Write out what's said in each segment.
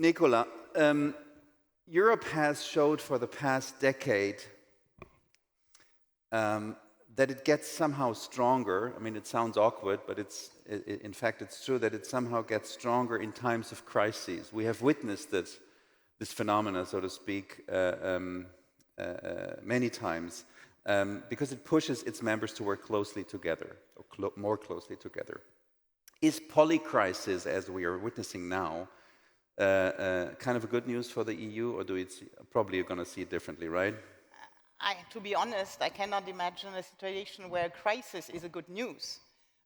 Nicola, Europe has showed for the past decade that it gets somehow stronger. I mean, it sounds awkward, but in fact, it's true that it somehow gets stronger in times of crises. We have witnessed this phenomena, so to speak, many times, because it pushes its members to work closely together, or more closely together. Is polycrisis, as we are witnessing now, kind of a good news for the EU, or probably you're going to see it differently, right? To be honest, I cannot imagine a situation where a crisis is a good news,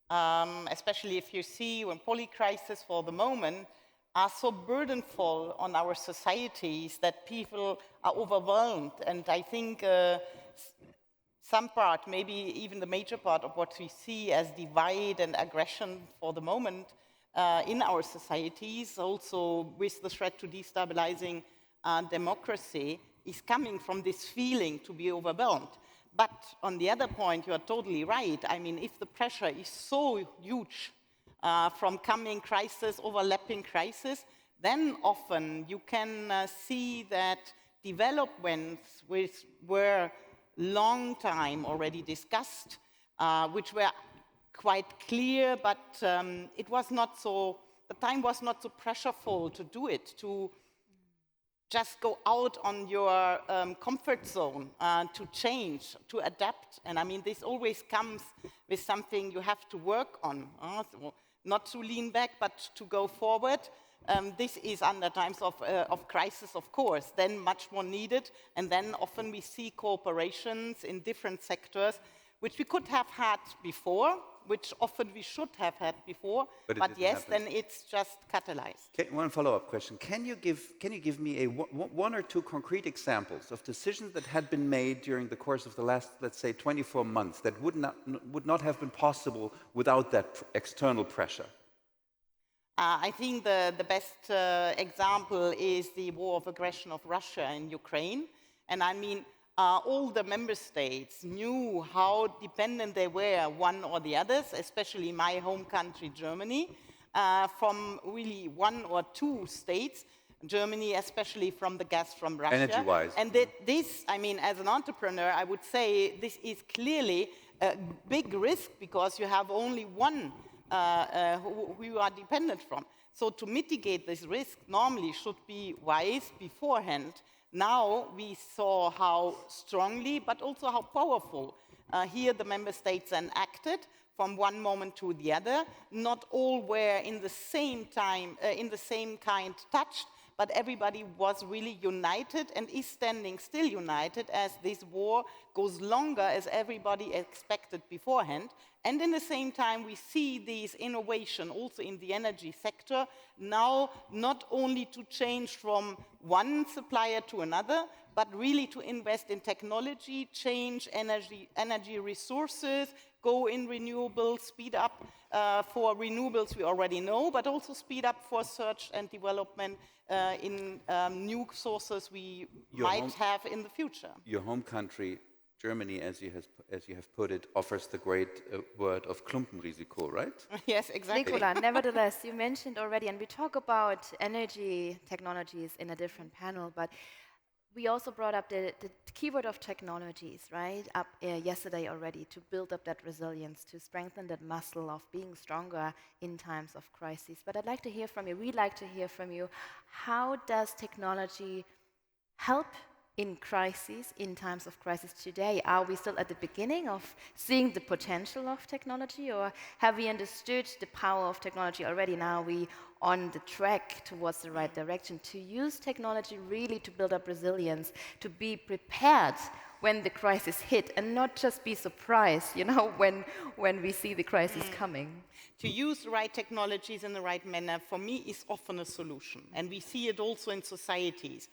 especially if you see when polycrisis for the moment are so burdenful on our societies that people are overwhelmed. And I think some part, maybe even the major part of what we see as divide and aggression for the moment in our societies, also with the threat to destabilizing democracy, is coming from this feeling to be overwhelmed. But on the other point, you are totally right. I mean, if the pressure is so huge from coming crisis, overlapping crisis, then often you can see that developments which were long time already discussed, which were quite clear, but it was not so, the time was not so pressureful to do it, to just go out on your comfort zone, to change, to adapt. And I mean, this always comes with something you have to work on, not to lean back, but to go forward. This is under times of crisis, of course, then much more needed. And then often we see cooperations in different sectors, which we could have had before, which often we should have had before, but yes, then it's just catalyzed. Okay, one follow-up question. Can you give me one or two concrete examples of decisions that had been made during the course of the last, let's say, 24 months that would not have been possible without that external pressure? I think the best example is the war of aggression of Russia in Ukraine. And I mean, all the member states knew how dependent they were one or the others, especially my home country, Germany, from really one or two states, Germany especially from the gas from Russia. Energy-wise. And this, I mean, as an entrepreneur, I would say this is clearly a big risk because you have only one who you are dependent from. So to mitigate this risk normally should be wise beforehand. Now we saw how strongly, but also how powerful here the member states then acted from one moment to the other. Not all were in the same time, in the same kind touched, but everybody was really united and is standing still united as this war goes longer as everybody expected beforehand. And in the same time, we see these innovation also in the energy sector now not only to change from one supplier to another, but really to invest in technology, change energy resources, go in renewables, speed up for renewables we already know, but also speed up for research and development in new sources we might have in the future. Your home country, Germany, as you have put it, offers the great word of Klumpenrisiko, right? Yes, exactly. Nicola, nevertheless, you mentioned already, and we talk about energy technologies in a different panel, but we also brought up the keyword of technologies, right, up yesterday already, to build up that resilience, to strengthen that muscle of being stronger in times of crisis. But I'd like to hear from you, we'd like to hear from you, how does technology help in crises, in times of crisis today? Are we still at the beginning of seeing the potential of technology, or have we understood the power of technology already? Now we on the track towards the right direction to use technology really to build up resilience, to be prepared when the crisis hit and not just be surprised, you know, when we see the crisis coming. To use the right technologies in the right manner, for me, is often a solution. And we see it also in societies.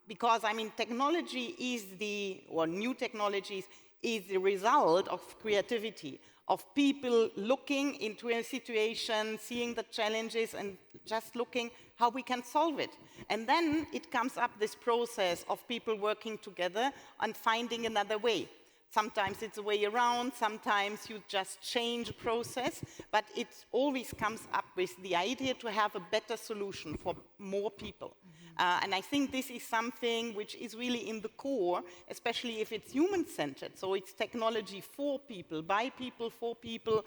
Because, I mean, technology is new technologies is the result of creativity, of people looking into a situation, seeing the challenges and just looking how we can solve it. And then it comes up this process of people working together and finding another way. Sometimes it's a way around, sometimes you just change a process, but it always comes up with the idea to have a better solution for more people. And I think this is something which is really in the core, especially if it's human-centered. So it's technology for people, by people, for people,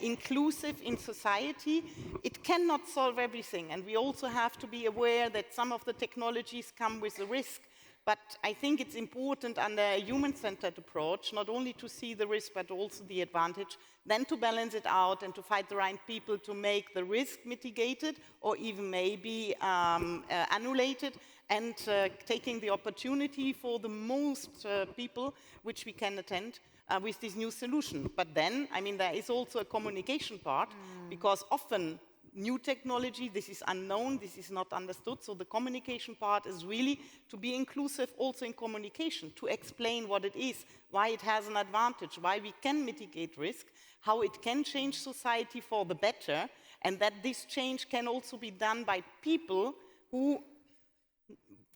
inclusive in society. It cannot solve everything. And we also have to be aware that some of the technologies come with a risk. But I think it's important under a human-centered approach, not only to see the risk, but also the advantage, then to balance it out and to find the right people to make the risk mitigated or even maybe annihilated, and taking the opportunity for the most people which we can attend with this new solution. But then, I mean, there is also a communication part, because often new technology, this is unknown, this is not understood, so the communication part is really to be inclusive also in communication, to explain what it is, why it has an advantage, why we can mitigate risk, how it can change society for the better, and that this change can also be done by people who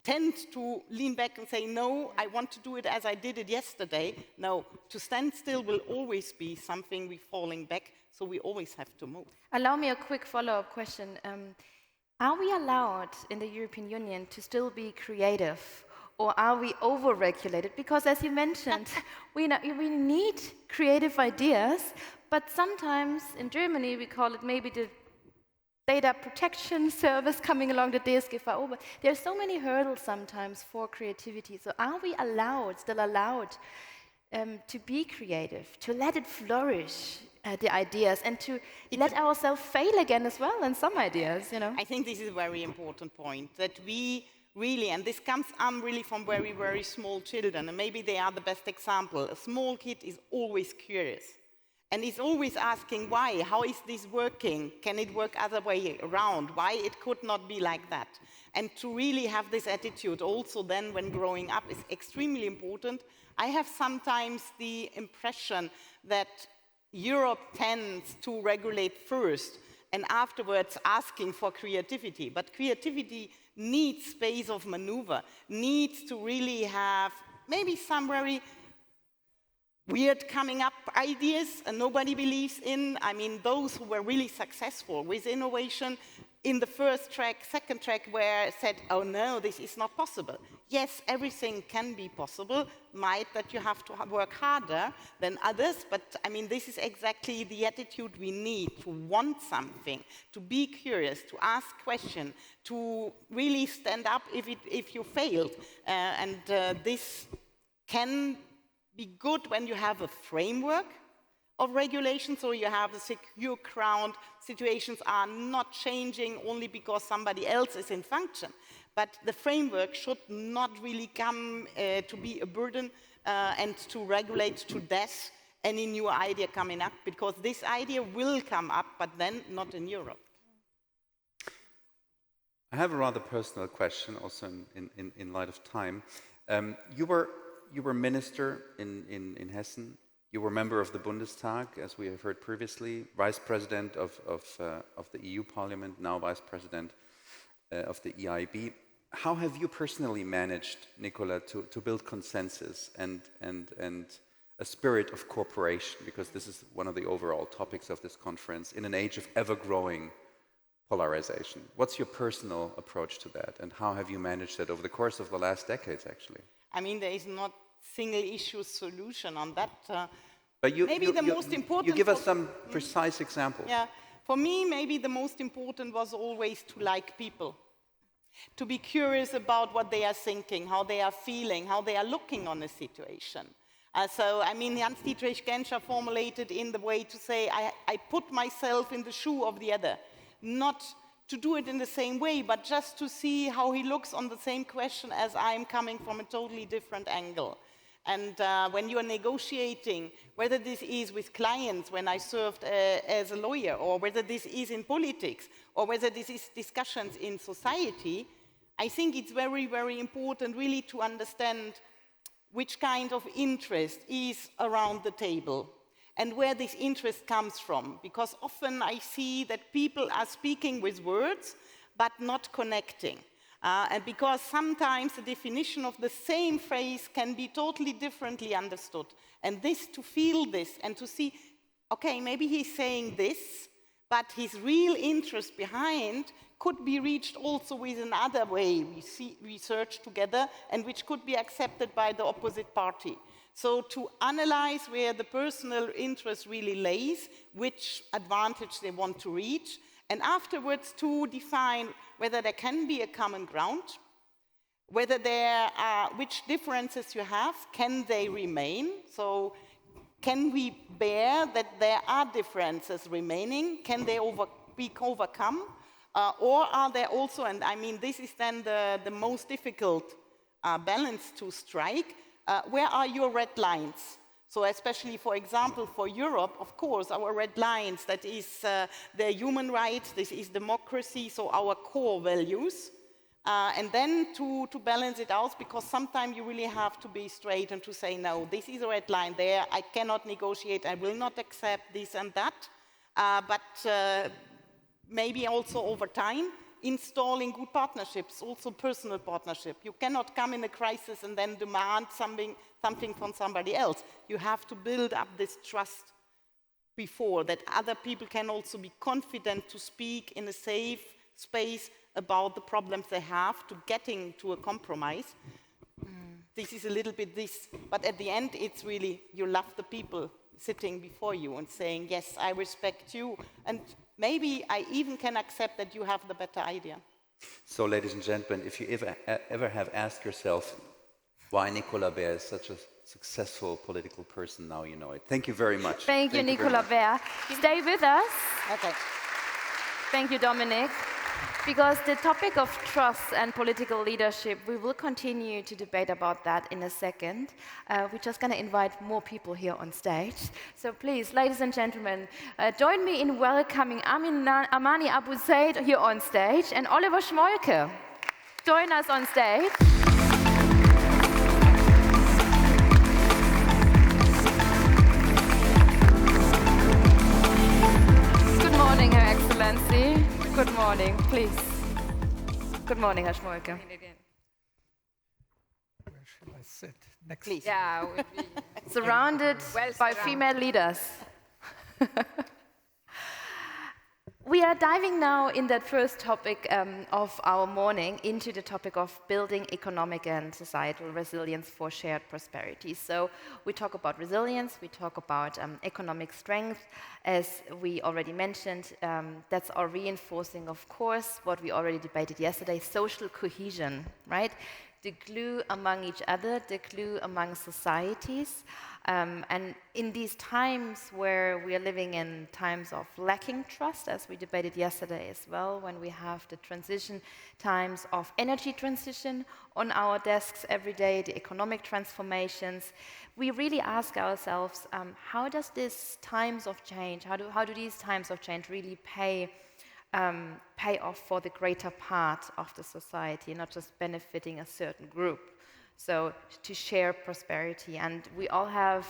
tend to lean back and say, no, I want to do it as I did it yesterday. No, to stand still will always be something we're falling back, so we always have to move. Allow me a quick follow-up question. Are we allowed in the European Union to still be creative, or are we over-regulated? Because as you mentioned, we need creative ideas, but sometimes in Germany we call it maybe the data protection service coming along, the DSGVO, but there are so many hurdles sometimes for creativity. So are we still allowed to be creative, to let it flourish, the ideas, and to let ourselves fail again as well in some ideas, you know? I think this is a very important point, that we really, and this comes really from very, very small children, and maybe they are the best example. A small kid is always curious. And he's always asking why, how is this working? Can it work other way around? Why it could not be like that? And to really have this attitude also then when growing up is extremely important. I have sometimes the impression that Europe tends to regulate first and afterwards asking for creativity. But creativity needs space of maneuver, needs to really have maybe some very weird coming up ideas and nobody believes in. I mean, those who were really successful with innovation in the first track, second track, where said, oh no, this is not possible. Yes, everything can be possible, might that you have to work harder than others, but I mean, this is exactly the attitude we need, to want something, to be curious, to ask questions, to really stand up if you failed. This can be good when you have a framework of regulation, so you have a secure ground, situations are not changing only because somebody else is in function. But the framework should not really come to be a burden and to regulate to death any new idea coming up, because this idea will come up, but then not in Europe. I have a rather personal question also in light of time. You were minister in Hessen. You were member of the Bundestag, as we have heard previously, vice president of the EU Parliament, now vice president of the EIB. How have you personally managed, Nicola, to build consensus and a spirit of cooperation? Because this is one of the overall topics of this conference, in an age of ever-growing polarization. What's your personal approach to that, and how have you managed that over the course of the last decades, actually? I mean, there is not single issue solution on that. But most important. You give us some precise examples. Yeah, for me, maybe the most important was always to like people, to be curious about what they are thinking, how they are feeling, how they are looking on a situation. So, I mean, Hans-Dietrich Genscher formulated in the way to say, I put myself in the shoe of the other, not to do it in the same way, but just to see how he looks on the same question as I'm coming from a totally different angle. And when you are negotiating, whether this is with clients when I served as a lawyer, or whether this is in politics, or whether this is discussions in society, I think it's very, very important really to understand which kind of interest is around the table and where this interest comes from. Because often I see that people are speaking with words, but not connecting. And because sometimes the definition of the same phrase can be totally differently understood. And this, to feel this and to see, okay, maybe he's saying this, but his real interest behind could be reached also with another way we search together and which could be accepted by the opposite party. So to analyze where the personal interest really lays, which advantage they want to reach, and afterwards to define whether there can be a common ground, whether there are, which differences you have, can they remain? So can we bear that there are differences remaining? Can they be overcome? Or are there also, and I mean this is then the most difficult balance to strike, where are your red lines? So especially, for example, for Europe, of course, our red lines, that is the human rights, this is democracy, so our core values. And then to balance it out, because sometimes you really have to be straight and to say, no, this is a red line there, I cannot negotiate, I will not accept this and that. But maybe also over time, installing good partnerships, also personal partnership. You cannot come in a crisis and then demand something from somebody else. You have to build up this trust before, that other people can also be confident to speak in a safe space about the problems they have, to getting to a compromise. This is a little bit this, but at the end, it's really, you love the people sitting before you and saying, yes, I respect you, and maybe I even can accept that you have the better idea. So, ladies and gentlemen, if you ever have asked yourself why Nicola Beer is such a successful political person, now you know it. Thank you very much. Thank you, Nicola Beer. Stay with us. Okay. Thank you, Dominic. Because the topic of trust and political leadership, we will continue to debate about that in a second. We're just going to invite more people here on stage. So please, ladies and gentlemen, join me in welcoming Amani Abou-Zeid here on stage and Oliver SCHMOLKE. Join us on stage. Good morning, Her Excellency. Good morning, please. Good morning, Herr SCHMOLKE. Where shall I sit? Next. Please. Yeah, Surrounded by female leaders. We are diving now in that first topic of our morning into the topic of building economic and societal resilience for shared prosperity. So we talk about resilience, we talk about economic strength. As we already mentioned, that's our reinforcing, of course, what we already debated yesterday, social cohesion, right? The glue among each other, the glue among societies. And in these times where we are living in times of lacking trust, as we debated yesterday as well, when we have the transition times of energy transition on our desks every day, the economic transformations, we really ask ourselves, how does these times of change, how do these times of change really pay off for the greater part of the society, not just benefiting a certain group? So to share prosperity, and we all have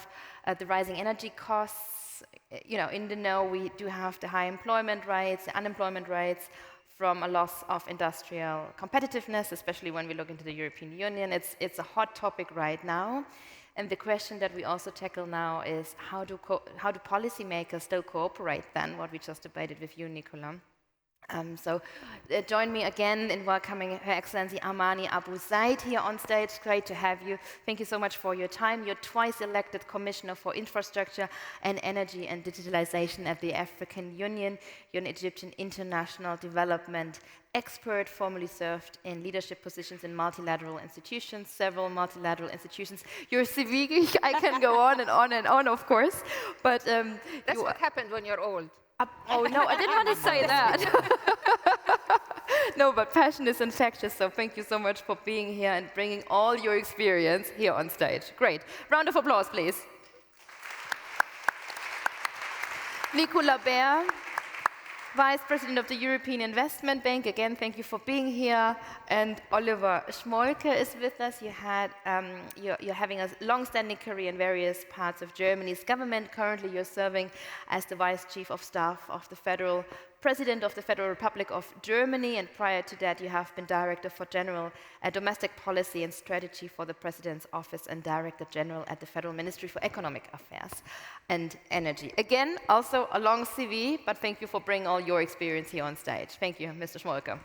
the rising energy costs. You know, in the know, we do have the high employment rates, the unemployment rates from a loss of industrial competitiveness, especially when we look into the European Union. It's a hot topic right now. And the question that we also tackle now is how do policymakers still cooperate then, what we just debated with you, Nicola? So join me again in welcoming Her Excellency Amani Abou-Zeid here on stage. Great to have you. Thank you so much for your time. You're twice elected Commissioner for Infrastructure and Energy and Digitalization at the African Union. You're an Egyptian international development expert, formerly served in leadership positions in multilateral institutions, several multilateral institutions. You're civic. I can go on and on and on, of course. But that's what happened when you're old. Oh, no, I didn't want to say that. No, but passion is infectious, so thank you so much for being here and bringing all your experience here on stage. Great. Round of applause, please. Nicola Beer, Vice President of the European Investment Bank. Again, thank you for being here. And Oliver SCHMOLKE is with us. You're having a long-standing career in various parts of Germany's government. Currently, you're serving as the Vice Chief of Staff of the Federal President of the Federal Republic of Germany, and prior to that you have been Director for General Domestic Policy and Strategy for the President's Office and Director General at the Federal Ministry for Economic Affairs and Energy. Again, also a long CV, but thank you for bringing all your experience here on stage. Thank you, Mr. Schmolke.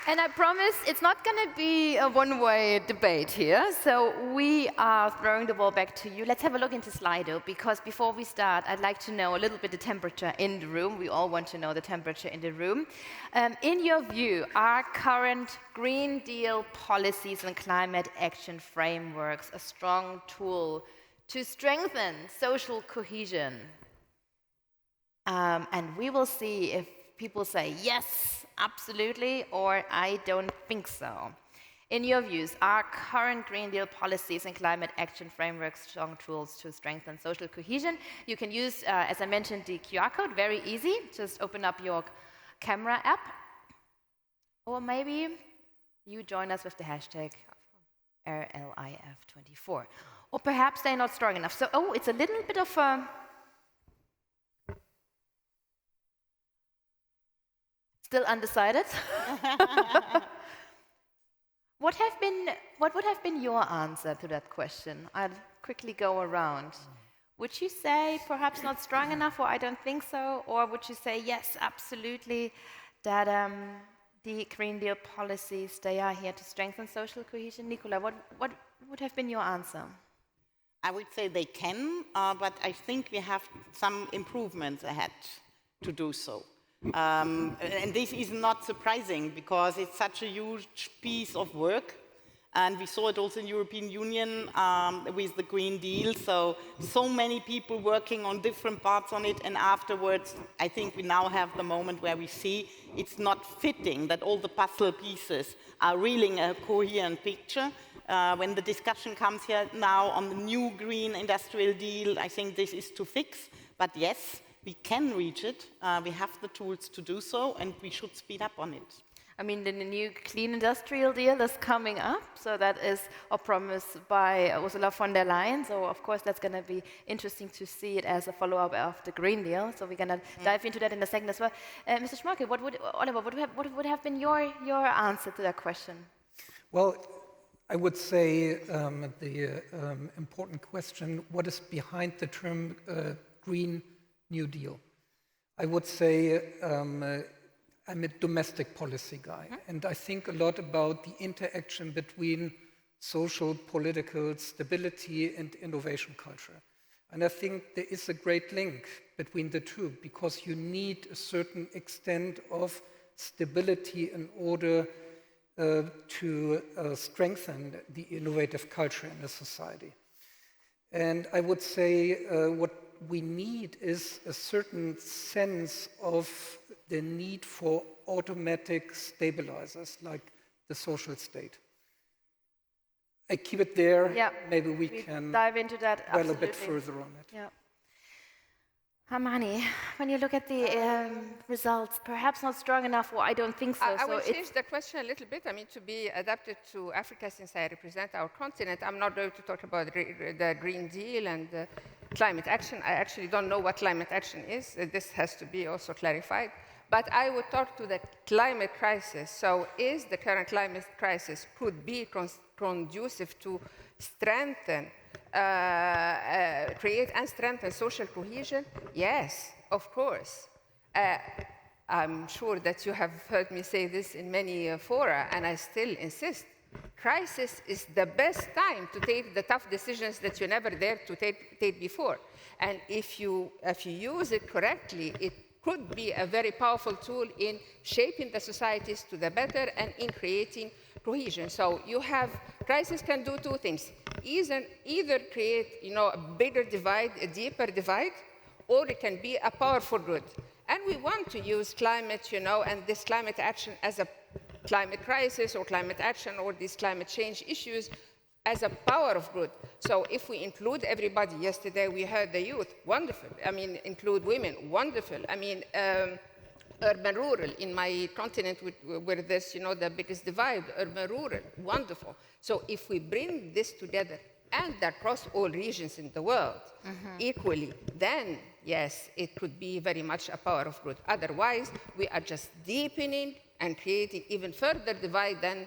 And I promise it's not going to be a one-way debate here, so we are throwing the ball back to you. Let's have a look into Slido, because before we start, I'd like to know a little bit the temperature in the room. We all want to know the temperature in the room. In your view, are current Green Deal policies and climate action frameworks a strong tool to strengthen social cohesion? And we will see if people say yes, absolutely, or I don't think so. In your views, are current Green Deal policies and climate action frameworks strong tools to strengthen social cohesion? You can use, as I mentioned, the QR code, very easy. Just open up your camera app. Or maybe you join us with the hashtag RLIF24. Or perhaps they're not strong enough. So, oh, it's a little bit of a... Still undecided? What would have been your answer to that question? I'll quickly go around. Would you say perhaps not strong enough, or I don't think so? Or would you say yes, absolutely, that the Green Deal policies, they are here to strengthen social cohesion? Nicola, what would have been your answer? I would say they can, but I think we have some improvements ahead to do so. And this is not surprising because it's such a huge piece of work, and we saw it also in the European Union with the Green Deal, so many people working on different parts on it, and afterwards I think we now have the moment where we see it's not fitting that all the puzzle pieces are really a coherent picture. When the discussion comes here now on the new Green Industrial Deal, I think this is to fix, but yes, we can reach it, we have the tools to do so, and we should speed up on it. I mean, the new Clean Industrial Deal is coming up, so that is a promise by Ursula von der Leyen, so of course that's going to be interesting to see it as a follow-up of the Green Deal, so we're going to dive into that in a second as well. Mr. Schmolke, Oliver, what would have been your answer to that question? Well, I would say the important question, what is behind the term Green New Deal? I would say I'm a domestic policy guy, and I think a lot about the interaction between social, political stability and innovation culture. And I think there is a great link between the two, because you need a certain extent of stability in order to strengthen the innovative culture in a society. And I would say what we need is a certain sense of the need for automatic stabilizers like the social state. I keep it there. Yeah. Maybe we can dive into that dwell a bit further on it. Yeah. Amani, when you look at the results, perhaps not strong enough, or I don't think so. I will change the question a little bit. I mean, to be adapted to Africa, since I represent our continent, I'm not going to talk about the Green Deal and climate action. I actually don't know what climate action is. This has to be also clarified. But I would talk to the climate crisis. So is the current climate crisis could be conducive to strengthen create and strengthen social cohesion? Yes, of course. I'm sure that you have heard me say this in many fora, and I still insist. Crisis is the best time to take the tough decisions that you never dared to take before. And if you use it correctly, it could be a very powerful tool in shaping the societies to the better and in creating cohesion. So you have, crisis can do two things. Either create, a bigger divide, a deeper divide, or it can be a powerful good. And we want to use climate, and this climate action as a climate crisis or climate action or these climate change issues as a power of good. So if we include everybody, yesterday we heard the youth, wonderful. I mean, include women, wonderful. I mean, urban, rural, in my continent where there's, the biggest divide, urban, rural, wonderful. So if we bring this together, and across all regions in the world equally, then yes, it could be very much a power of good. Otherwise, we are just deepening and creating even further divide than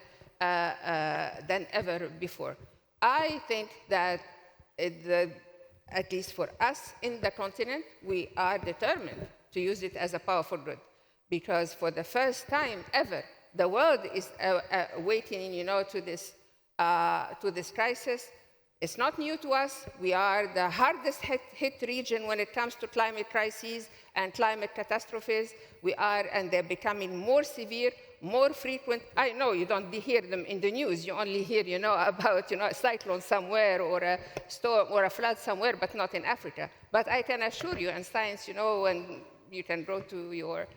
ever before. I think that at least for us in the continent, we are determined to use it as a power for good, because for the first time ever, the world is waiting, to this crisis. It's not new to us. We are the hardest hit region when it comes to climate crises and climate catastrophes. We are, and they're becoming more severe, more frequent. I know you don't hear them in the news. You only hear, about, a cyclone somewhere or a storm or a flood somewhere, but not in Africa. But I can assure you, and science, and you can go to your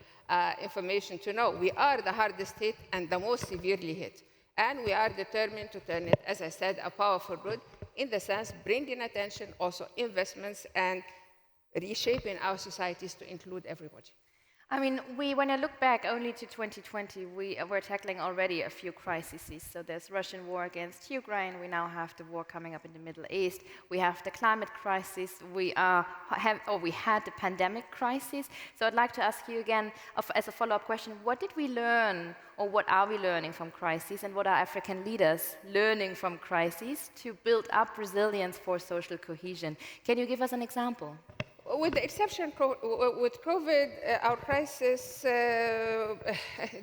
information to know, we are the hardest hit and the most severely hit. And we are determined to turn it, as I said, a power for good, in the sense bringing attention, also investments, and reshaping our societies to include everybody. I mean, when I look back only to 2020, we're tackling already a few crises. So there's Russian war against Ukraine. We now have the war coming up in the Middle East. We have the climate crisis. We had the pandemic crisis. So I'd like to ask you again, as a follow-up question, what did we learn, or what are we learning from crises, and what are African leaders learning from crises to build up resilience for social cohesion? Can you give us an example? With the exception with COVID, our crisis,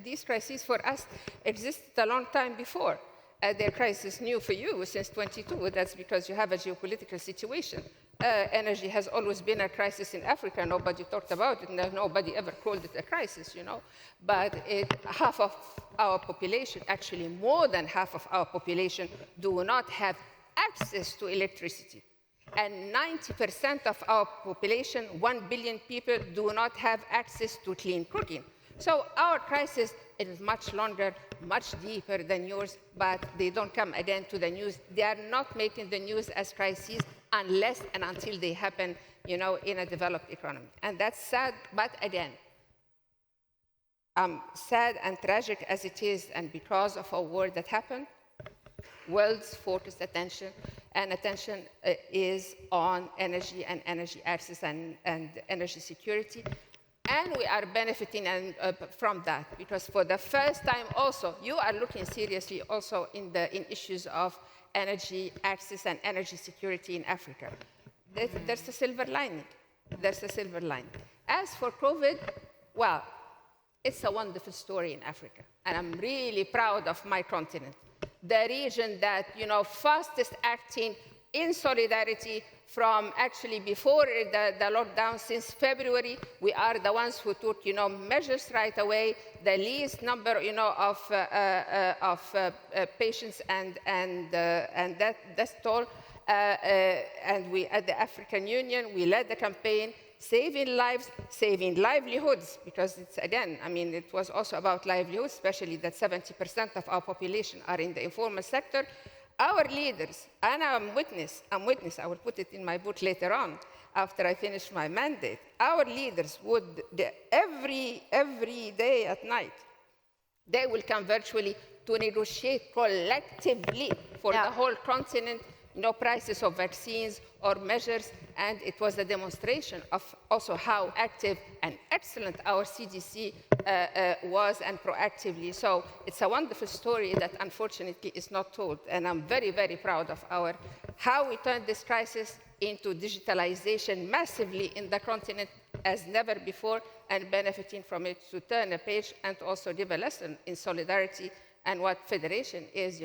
these crises for us existed a long time before. Their crisis new for you since 22. That's because you have a geopolitical situation. Energy has always been a crisis in Africa. Nobody talked about it. Nobody ever called it a crisis, But half of our population, actually more than half of our population, do not have access to electricity. And 90% of our population, 1 billion people, do not have access to clean cooking. So our crisis is much longer, much deeper than yours, but they don't come again to the news. They are not making the news as crises unless and until they happen, in a developed economy. And that's sad, but again, sad and tragic as it is, and because of a war that happened, world's focused attention is on energy and energy access and energy security. And we are benefiting from that, because for the first time also, you are looking seriously also in issues of energy access and energy security in Africa. There's a silver lining. There's a silver lining. As for COVID, well, it's a wonderful story in Africa. And I'm really proud of my continent. The region that, fastest acting in solidarity from actually before the lockdown since February. We are the ones who took, measures right away, the least number, of patients and death toll. And we, at the African Union, we led the campaign, saving lives, saving livelihoods, because it's, again, it was also about livelihoods, especially that 70% of our population are in the informal sector. Our leaders, and I'm witness, I will put it in my book later on, after I finish my mandate, our leaders would, every day at night, they will come virtually to negotiate collectively for the whole continent, prices of vaccines or measures, and it was a demonstration of also how active and excellent our CDC was, and proactively. So it's a wonderful story that unfortunately is not told, and I'm very, very proud of how we turned this crisis into digitalization massively in the continent as never before, and benefiting from it to turn a page and also give a lesson in solidarity and what federation is,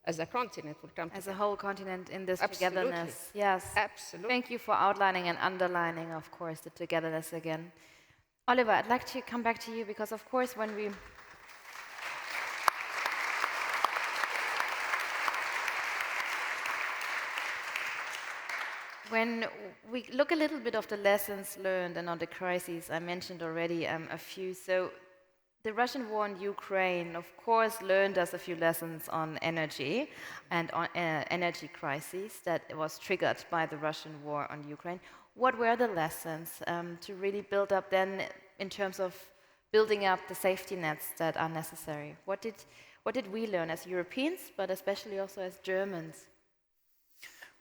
as a continent will come as a whole continent in this Absolutely. Togetherness. Yes. Absolutely. Thank you for outlining and underlining, of course, the togetherness again. Oliver, I'd like to come back to you, because, of course, when we look a little bit of the lessons learned and on the crises, I mentioned already a few. So the Russian war in Ukraine, of course, learned us a few lessons on energy and on energy crises that was triggered by the Russian war on Ukraine. What were the lessons to really build up then in terms of building up the safety nets that are necessary? What did we learn as Europeans, but especially also as Germans?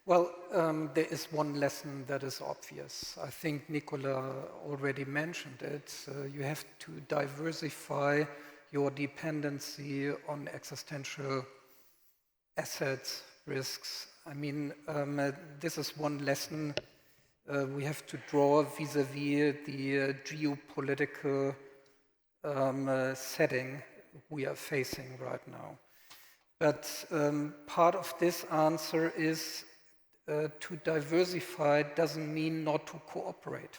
Well, there is one lesson that is obvious. I think Nicola already mentioned it. You have to diversify your dependency on existential assets, risks. I mean, this is one lesson we have to draw vis-à-vis the geopolitical setting we are facing right now. But part of this answer is to diversify doesn't mean not to cooperate.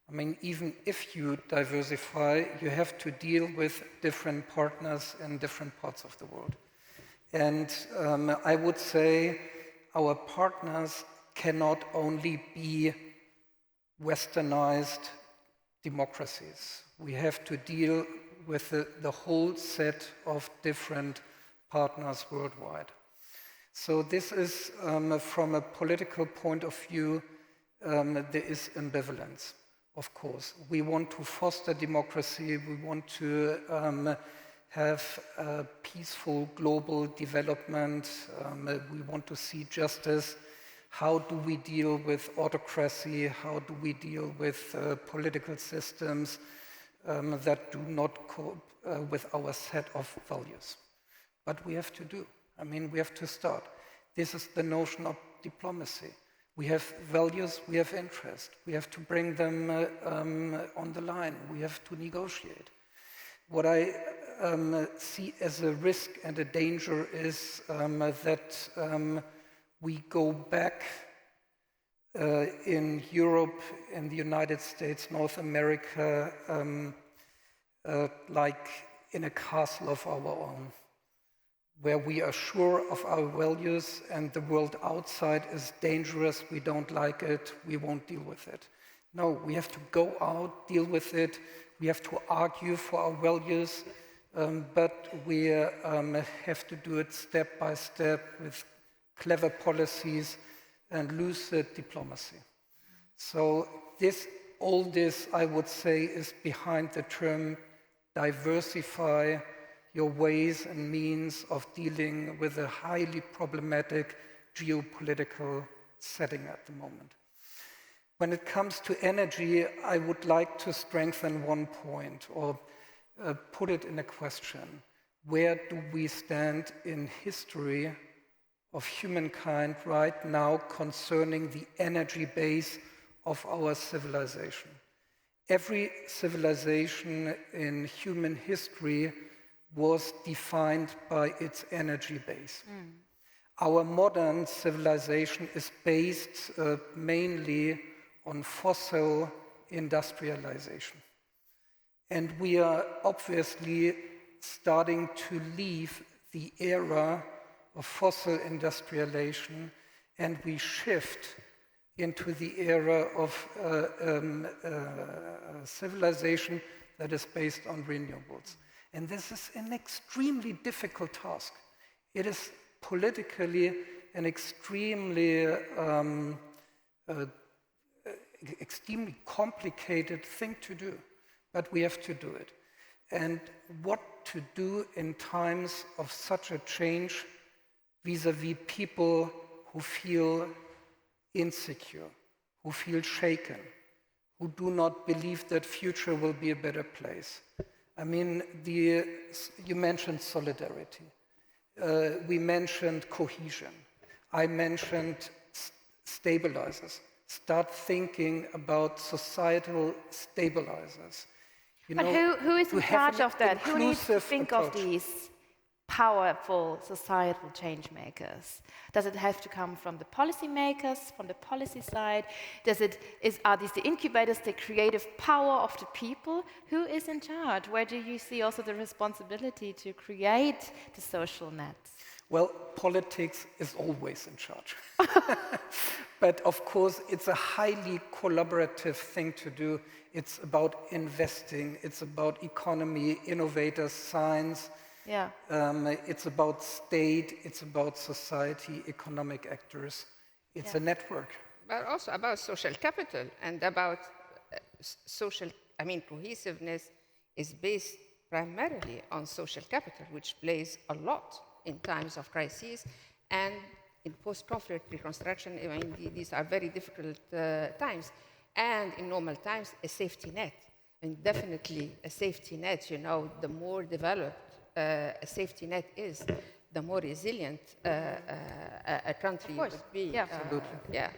I mean, even if you diversify, you have to deal with different partners in different parts of the world. And I would say our partners cannot only be westernized democracies. We have to deal with the whole set of different partners worldwide. So this is, from a political point of view, there is ambivalence, of course. We want to foster democracy, we want to have a peaceful global development, we want to see justice. How do we deal with autocracy? How do we deal with political systems that do not cope with our set of values? But we have to do. I mean, we have to start. This is the notion of diplomacy. We have values, we have interest. We have to bring them on the line. We have to negotiate. What I see as a risk and a danger is that we go back in Europe, in the United States, North America, like in a castle of our own, where we are sure of our values and the world outside is dangerous, we don't like it, we won't deal with it. No, we have to go out, deal with it, we have to argue for our values, but we have to do it step by step with clever policies and lucid diplomacy. So all this, I would say, is behind the term diversify your ways and means of dealing with a highly problematic geopolitical setting at the moment. When it comes to energy, I would like to strengthen one point or put it in a question. Where do we stand in history of humankind right now concerning the energy base of our civilization? Every civilization in human history was defined by its energy base. Our modern civilization is based mainly on fossil industrialization. And we are obviously starting to leave the era of fossil industrialization, and we shift into the era of civilization that is based on renewables. And this is an extremely difficult task. It is politically an extremely complicated thing to do, but we have to do it. And what to do in times of such a change vis-à-vis people who feel insecure, who feel shaken, who do not believe that future will be a better place. I mean, you mentioned solidarity. We mentioned cohesion. I mentioned stabilizers. Start thinking about societal stabilizers. But who is in charge of that? Who needs to think of these powerful societal change makers? Does it have to come from the policy makers, from the policy side? Are these the incubators, the creative power of the people? Who is in charge? Where do you see also the responsibility to create the social nets? Well, politics is always in charge. But of course, it's a highly collaborative thing to do. It's about investing, it's about economy, innovators, science. Yeah. It's about state, it's about society, economic actors. It's a network. But also about social capital and about cohesiveness is based primarily on social capital, which plays a lot in times of crises. And in post-conflict reconstruction, I mean, these are very difficult times, and in normal times, a safety net. And definitely a safety net, you know, the more developed a safety net is, the more resilient a country would be. Yeah. Yeah.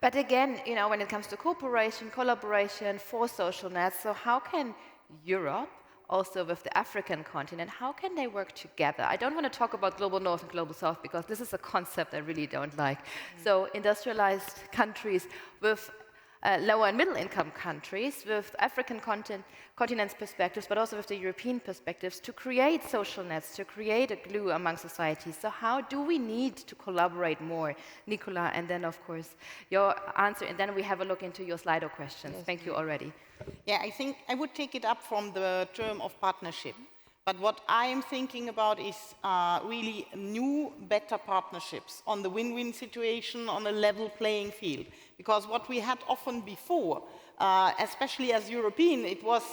But again, you know, when it comes to cooperation, collaboration for social nets, so how can Europe, also with the African continent, how can they work together? I don't want to talk about global north and global south because this is a concept I really don't like. So industrialized countries with lower and middle income countries, with African continent's perspectives, but also with the European perspectives, to create social nets, to create a glue among societies. So how do we need to collaborate more? Nicola, and then of course your answer, and then we have a look into your Slido questions. Yes. Thank you already. Yeah, I think I would take it up from the term of partnership. But what I am thinking about is really new, better partnerships on the win-win situation, on a level playing field. Because what we had often before, especially as European, it was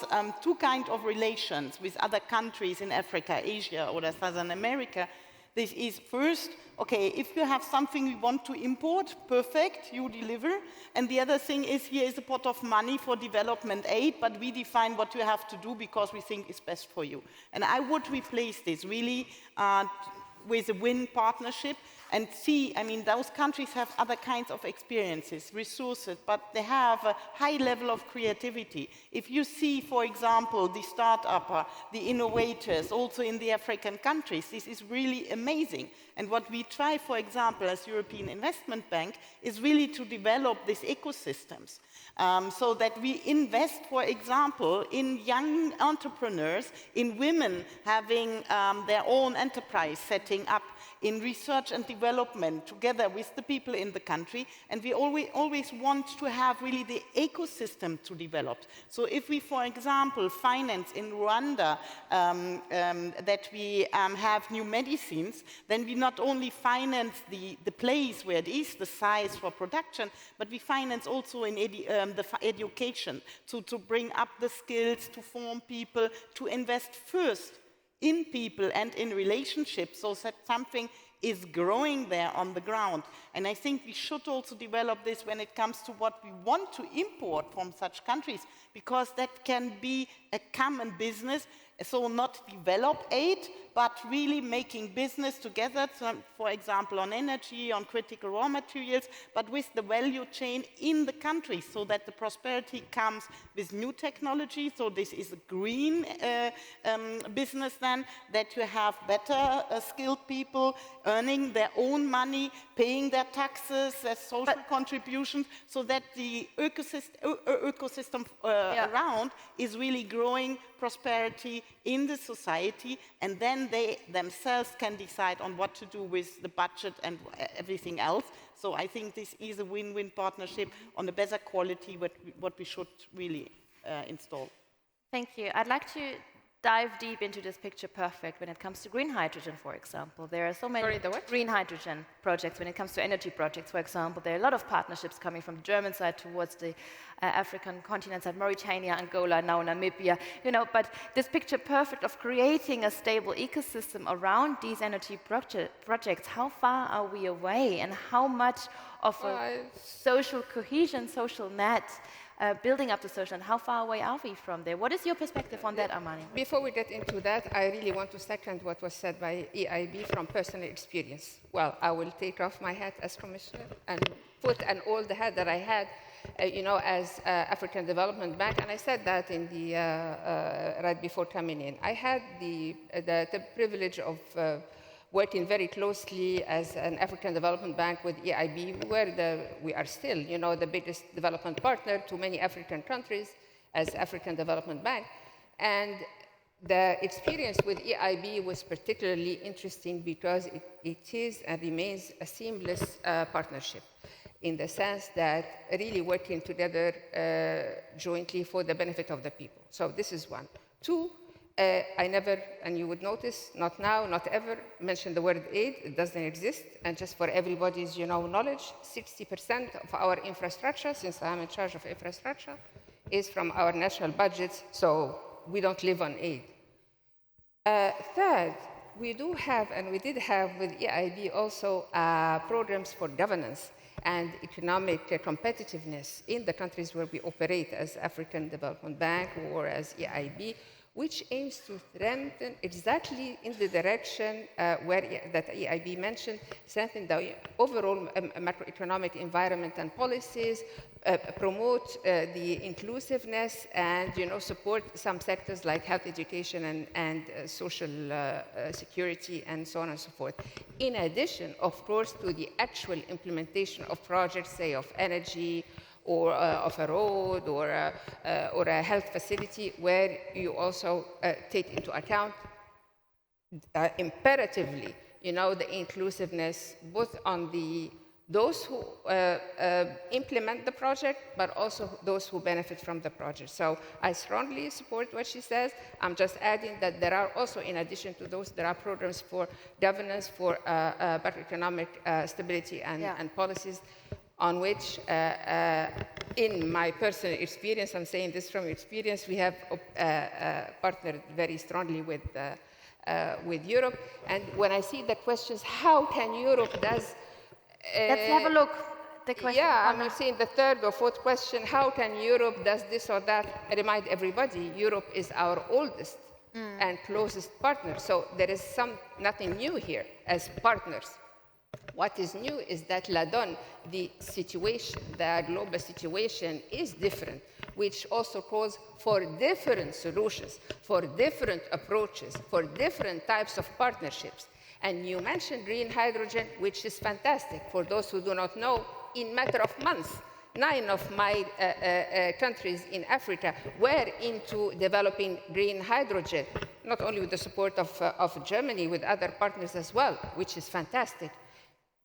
two kinds of relations with other countries in Africa, Asia, or Southern America. This is first, okay, if you have something you want to import, perfect, you deliver. And the other thing is, here is a pot of money for development aid, but we define what you have to do because we think is best for you. And I would replace this really with a win partnership and see, I mean, those countries have other kinds of experiences, resources, but they have a high level of creativity. If you see, for example, the startup, the innovators, also in the African countries, this is really amazing. And what we try, for example, as European Investment Bank, is really to develop these ecosystems. So that we invest, for example, in young entrepreneurs, in women having their own enterprise setting up, in research and development together with the people in the country, and we always want to have really the ecosystem to develop. So if we, for example, finance in Rwanda that we have new medicines, then we not only finance the place where it is, the size for production, but we finance also in the education, to bring up the skills, to form people, to invest first in people and in relationships, so that something is growing there on the ground. And I think we should also develop this when it comes to what we want to import from such countries, because that can be a common business, so not develop aid, but really making business together, so for example, on energy, on critical raw materials, but with the value chain in the country, so that the prosperity comes with new technology. So this is a green business then, that you have better skilled people earning their own money, paying their taxes, their social contributions, so that the ecosystem around is really growing prosperity in the society, and then they themselves can decide on what to do with the budget and everything else. So I think this is a win-win partnership on a better quality, what we should really install. Thank you. I'd like to dive deep into this picture perfect when it comes to green hydrogen, for example. There are so many green hydrogen projects when it comes to energy projects, for example. There are a lot of partnerships coming from the German side towards the African continent side, Mauritania, Angola, now Namibia, you know, but this picture perfect of creating a stable ecosystem around these energy projects, how far are we away, and how much of a social cohesion, social net, building up the social, and how far away are we from there? What is your perspective on that, Amani? Before we get into that, I really want to second what was said by EIB from personal experience. Well, I will take off my hat as commissioner and put an old hat that I had, you know, as African Development Bank, and I said that in the right before coming in. I had the privilege of working very closely as an African Development Bank with EIB, where we are still, you know, the biggest development partner to many African countries as African Development Bank. And the experience with EIB was particularly interesting because it is and remains a seamless partnership, in the sense that really working together jointly for the benefit of the people. So this is one. Two, I never, and you would notice, not now, not ever, mention the word aid. It doesn't exist. And just for everybody's, you know, knowledge, 60% of our infrastructure, since I'm in charge of infrastructure, is from our national budgets, so we don't live on aid. Third, we do have, and we did have with EIB also programs for governance and economic competitiveness in the countries where we operate as African Development Bank or as EIB, which aims to strengthen exactly in the direction that EIB mentioned, strengthen the overall macroeconomic environment and policies, promote the inclusiveness, and support some sectors like health, education, and social security, and so on and so forth. In addition, of course, to the actual implementation of projects, say of energy, or of a road, or a health facility, where you also take into account imperatively, the inclusiveness, both on those who implement the project, but also those who benefit from the project. So I strongly support what she says. I'm just adding that there are also, in addition to those, there are programs for governance, for macroeconomic stability and policies, on which, in my personal experience, I'm saying this from experience, we have partnered very strongly with Europe. And when I see the questions, how can Europe does... Let's have a look. The question. Yeah, I'm saying the third or fourth question, how can Europe does this or that? I remind everybody, Europe is our oldest and closest partner. So there is nothing new here as partners. What is new is that la donne, the situation, the global situation is different, which also calls for different solutions, for different approaches, for different types of partnerships. And you mentioned green hydrogen, which is fantastic. For those who do not know, in a matter of months, 9 of my countries in Africa were into developing green hydrogen, not only with the support of Germany, with other partners as well, which is fantastic,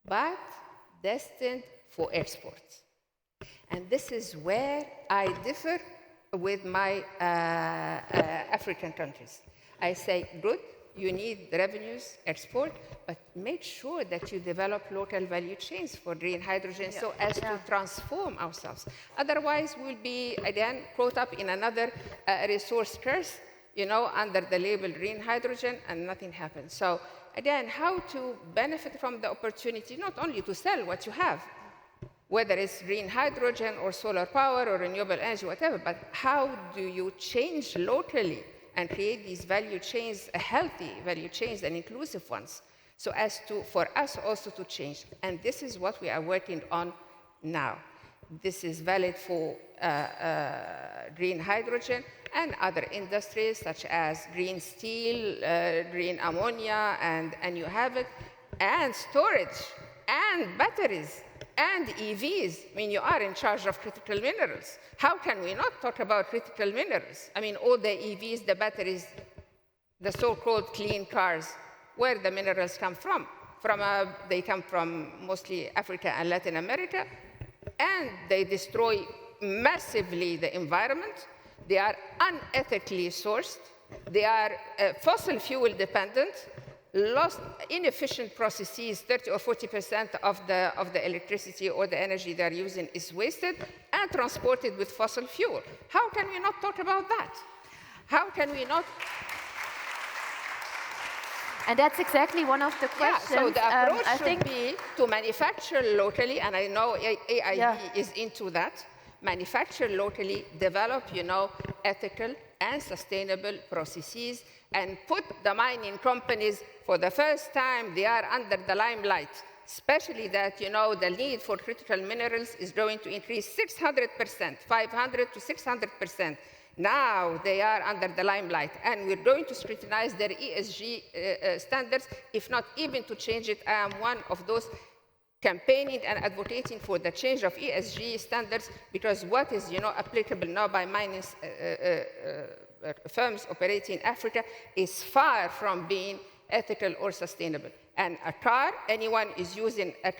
but destined for exports. And this is where I differ with my African countries. I say, good, you need revenues, export, but make sure that you develop local value chains for green hydrogen so as to transform ourselves. Otherwise, we'll be, again, caught up in another resource curse, under the label green hydrogen, and nothing happens. So again, how to benefit from the opportunity, not only to sell what you have, whether it's green hydrogen or solar power or renewable energy, whatever, but how do you change locally and create these value chains, healthy value chains and inclusive ones, so as to, for us also to change. And this is what we are working on now. This is valid for green hydrogen and other industries such as green steel, green ammonia, and you have it, and storage, and batteries, and EVs. I mean, you are in charge of critical minerals. How can we not talk about critical minerals? I mean, all the EVs, the batteries, the so-called clean cars, where the minerals come from? They come from mostly Africa and Latin America, and they destroy massively the environment. They are unethically sourced. They are fossil fuel dependent, lost inefficient processes. 30 or 40% of the electricity or the energy they're using is wasted and transported with fossil fuel. How can we not talk about that? How can we not? And that's exactly one of the questions. Yeah, so the approach should be to manufacture locally, and I know AIB is into that. Manufacture locally, develop, ethical and sustainable processes, and put the mining companies, for the first time, they are under the limelight, especially that, the need for critical minerals is going to increase 600%, 500 to 600%. Now they are under the limelight, and we're going to scrutinize their ESG standards, if not even to change it. I am one of those campaigning and advocating for the change of ESG standards, because what is applicable now by mining firms operating in Africa is far from being ethical or sustainable. And a car, anyone is using an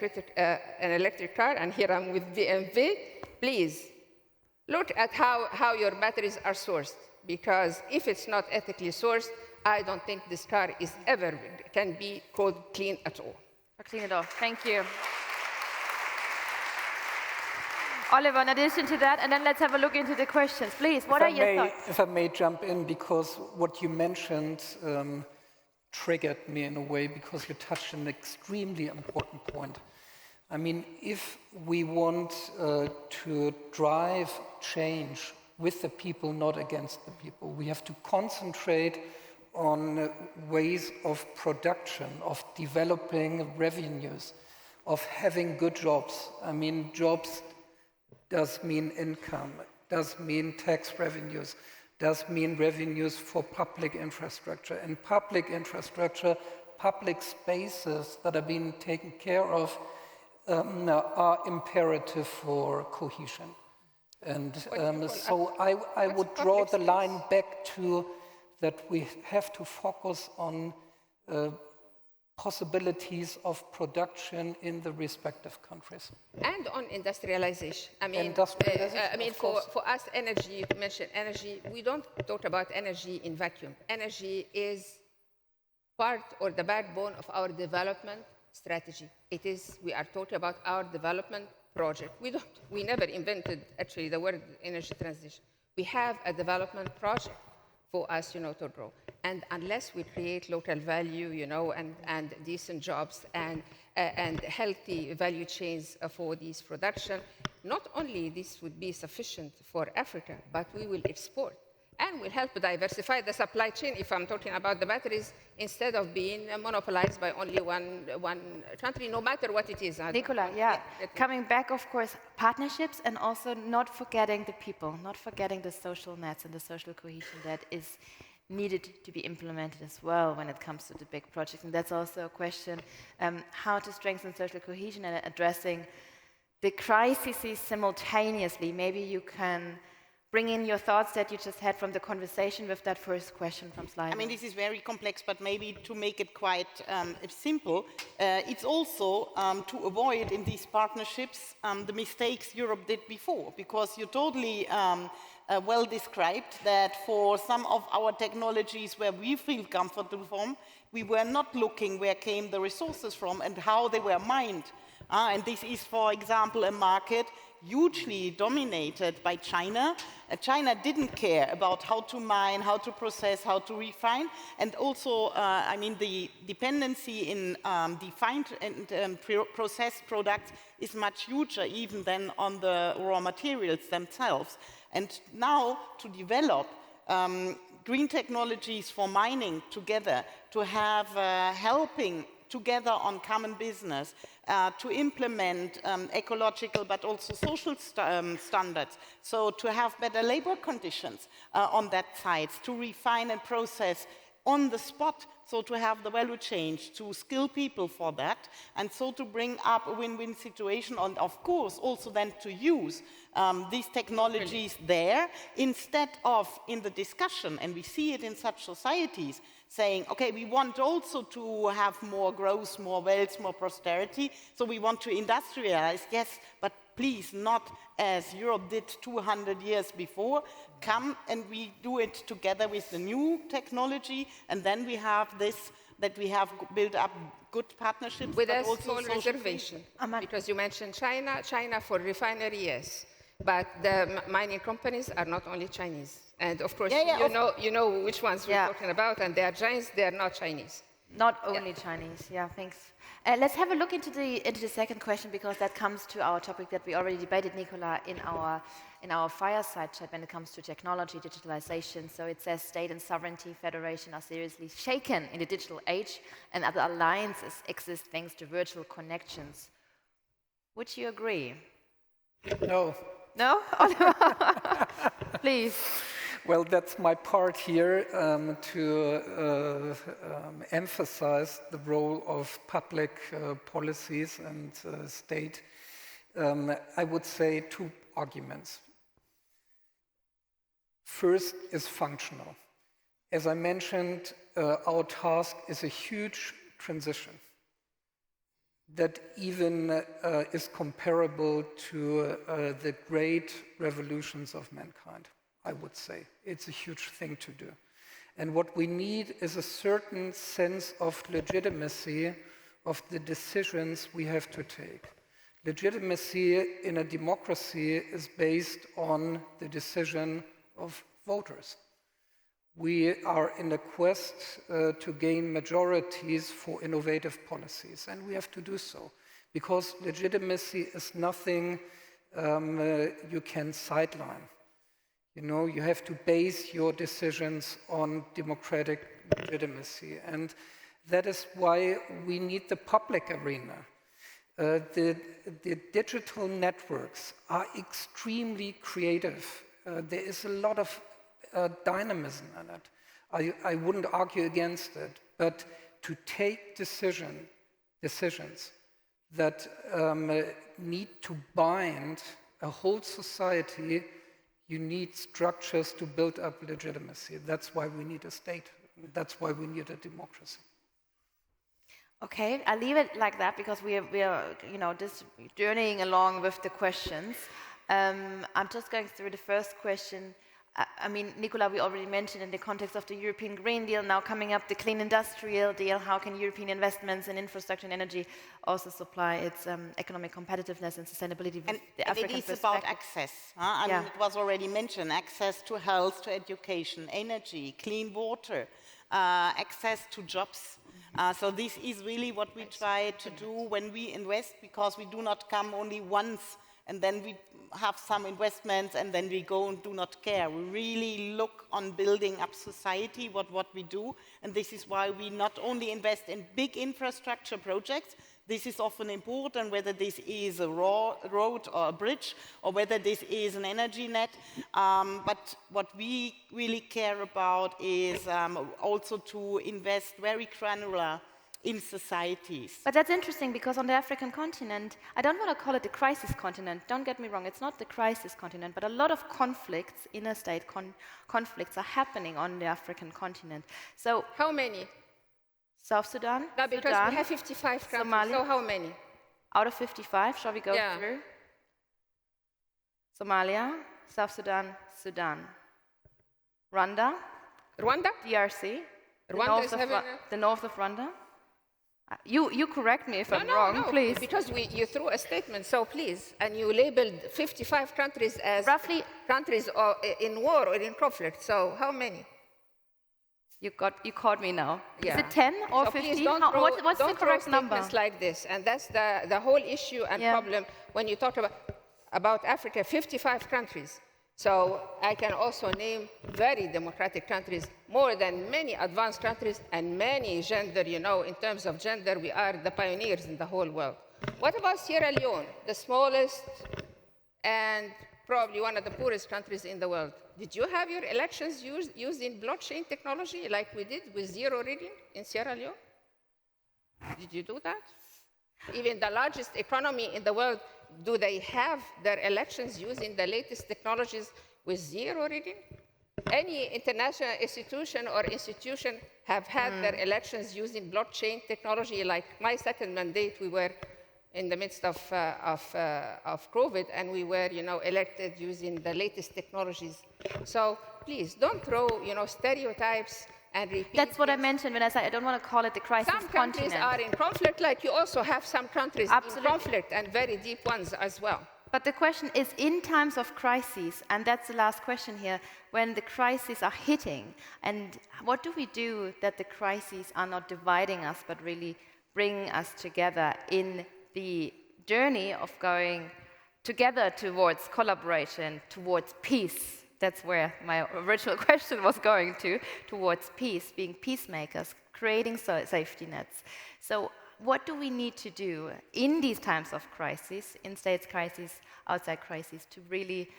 electric car, and here I'm with BMW, please look at how your batteries are sourced, because if it's not ethically sourced, I don't think this car can be called clean at all. Clean it off. Thank you. Oliver, in addition to that, and then let's have a look into the questions. Please, what are your thoughts? If I may jump in, because what you mentioned triggered me in a way because you touched an extremely important point. I mean, if we want to drive change with the people, not against the people, we have to concentrate on ways of production, of developing revenues, of having good jobs. I mean, jobs does mean income, does mean tax revenues, does mean revenues for public infrastructure. And public infrastructure, public spaces that are being taken care of are imperative for cohesion. And so I would draw the line back to that we have to focus on possibilities of production in the respective countries. And on industrialization. I mean, for us, energy, you mentioned energy, we don't talk about energy in vacuum. Energy is part or the backbone of our development strategy. It is, we are talking about our development project. We never invented actually the word energy transition. We have a development project for us, to grow. And unless we create local value, and decent jobs and healthy value chains for this production, not only this would be sufficient for Africa, but we will export. And will help diversify the supply chain, if I'm talking about the batteries, instead of being monopolized by only one country, no matter what it is. Nicola, yeah. Coming back, of course, partnerships and also not forgetting the people, not forgetting the social nets and the social cohesion that is needed to be implemented as well when it comes to the big projects. And that's also a question, how to strengthen social cohesion and addressing the crises simultaneously. Maybe you can bring in your thoughts that you just had from the conversation with that first question from Slide. I mean, this is very complex, but maybe to make it quite simple, it's also to avoid in these partnerships the mistakes Europe did before, because you totally well described that for some of our technologies where we feel comfortable from, we were not looking where came the resources from and how they were mined. And this is, for example, a market hugely dominated by China. China didn't care about how to mine, how to process, how to refine, and also, I mean, the dependency in defined and processed products is much huger even than on the raw materials themselves. And now to develop green technologies for mining together, to have helping together on common business, to implement ecological but also social standards, so to have better labor conditions on that side, to refine and process on the spot, so to have the value change, to skill people for that, and so to bring up a win-win situation, and of course also then to use these technologies there instead of in the discussion, and we see it in such societies, saying, okay, we want also to have more growth, more wealth, more prosperity, so we want to industrialize, yes, but please not as Europe did 200 years before. Come and we do it together with the new technology, and then we have this, that we have built up good partnerships. With a small reservation, because you mentioned China. China for refinery, yes, but the mining companies are not only Chinese. And of course, you know which ones we're talking about, and they are giants, they are not Chinese. Not only Chinese, thanks. Let's have a look into the second question, because that comes to our topic that we already debated, Nicola, in our fireside chat when it comes to technology, digitalization. So it says state and sovereignty federation are seriously shaken in the digital age, and other alliances exist thanks to virtual connections. Would you agree? No. No? Please. Well, that's my part here to emphasize the role of public policies and state. I would say two arguments. First is functional. As I mentioned, our task is a huge transition that even is comparable to the great revolutions of mankind. I would say. It's a huge thing to do. And what we need is a certain sense of legitimacy of the decisions we have to take. Legitimacy in a democracy is based on the decision of voters. We are in a quest to gain majorities for innovative policies, and we have to do so, because legitimacy is nothing you can sideline. You know, you have to base your decisions on democratic legitimacy, and that is why we need the public arena. The digital networks are extremely creative. There is a lot of dynamism in it. I wouldn't argue against it, but to take decisions that need to bind a whole society, you need structures to build up legitimacy. That's why we need a state. That's why we need a democracy. Okay, I'll leave it like that because we are just journeying along with the questions. I'm just going through the first question. I mean, Nicola, we already mentioned in the context of the European Green Deal, now coming up the Clean Industrial Deal, how can European investments in infrastructure and energy also supply its economic competitiveness and sustainability with the African it is perspective? about access. I mean, it was already mentioned, access to health, to education, energy, clean water, access to jobs. So this is really what we try to do when we invest, because we do not come only once and then we have some investments and then we go and do not care. We really look on building up society, what we do, and this is why we not only invest in big infrastructure projects. This is often important, whether this is a road or a bridge, or whether this is an energy net. But what we really care about is also to invest very granular in societies. But that's interesting, because on the African continent, I don't want to call it the crisis continent, don't get me wrong, it's not the crisis continent, but a lot of conflicts, inner-state conflicts are happening on the African continent. So how many? South Sudan, No, because Sudan, we have 55 countries, Somalia. so how many? Out of 55, shall we go through? Somalia, South Sudan, Sudan. Rwanda? DRC? The north of Rwanda? You correct me if I'm wrong, please. Because you threw a statement, so please, and you labeled 55 countries as roughly countries in war or in conflict. So how many? You caught me now. Yeah. Is it 10 or so 15? What's the correct number? Statements like this, and that's the whole issue and problem when you talk about Africa. 55 countries. So I can also name very democratic countries, more than many advanced countries, and many gender, in terms of gender, we are the pioneers in the whole world. What about Sierra Leone, the smallest and probably one of the poorest countries in the world? Did you have your elections using blockchain technology like we did with zero rigging in Sierra Leone? Did you do that? Even the largest economy in the world, do they have their elections using the latest technologies with zero rigging? Any international institution have had their elections using blockchain technology? Like my second mandate, we were in the midst of COVID, and we were, elected using the latest technologies. So please don't throw, stereotypes and repeat. That's what I mentioned when I said I don't want to call it the crisis continent. Some countries are in conflict, like you also have some countries in conflict, and very deep ones as well. But the question is, in times of crises, and that's the last question here, when the crises are hitting, and what do we do that the crises are not dividing us, but really bringing us together in the journey of going together towards collaboration, towards peace? That's where my original question was going towards peace, being peacemakers, creating safety nets. So what do we need to do in these times of crisis, in states crisis, outside crisis, to really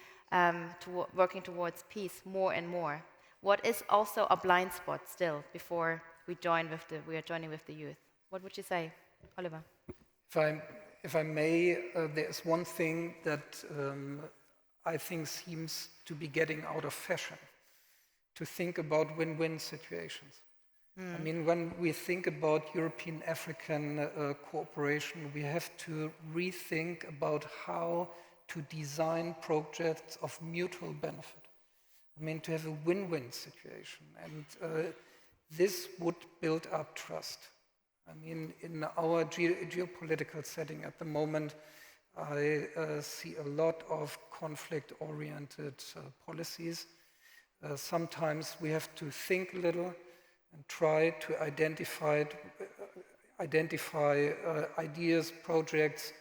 working towards peace more and more? What is also a blind spot still before we are joining with the youth? What would you say, Oliver? If I may, there is one thing that I think seems to be getting out of fashion, to think about win-win situations. I mean, when we think about European-African cooperation, we have to rethink about how to design projects of mutual benefit. I mean, to have a win-win situation. And this would build up trust. I mean, in our geopolitical setting at the moment, I see a lot of conflict-oriented policies. Sometimes we have to think a little and try to identify ideas, projects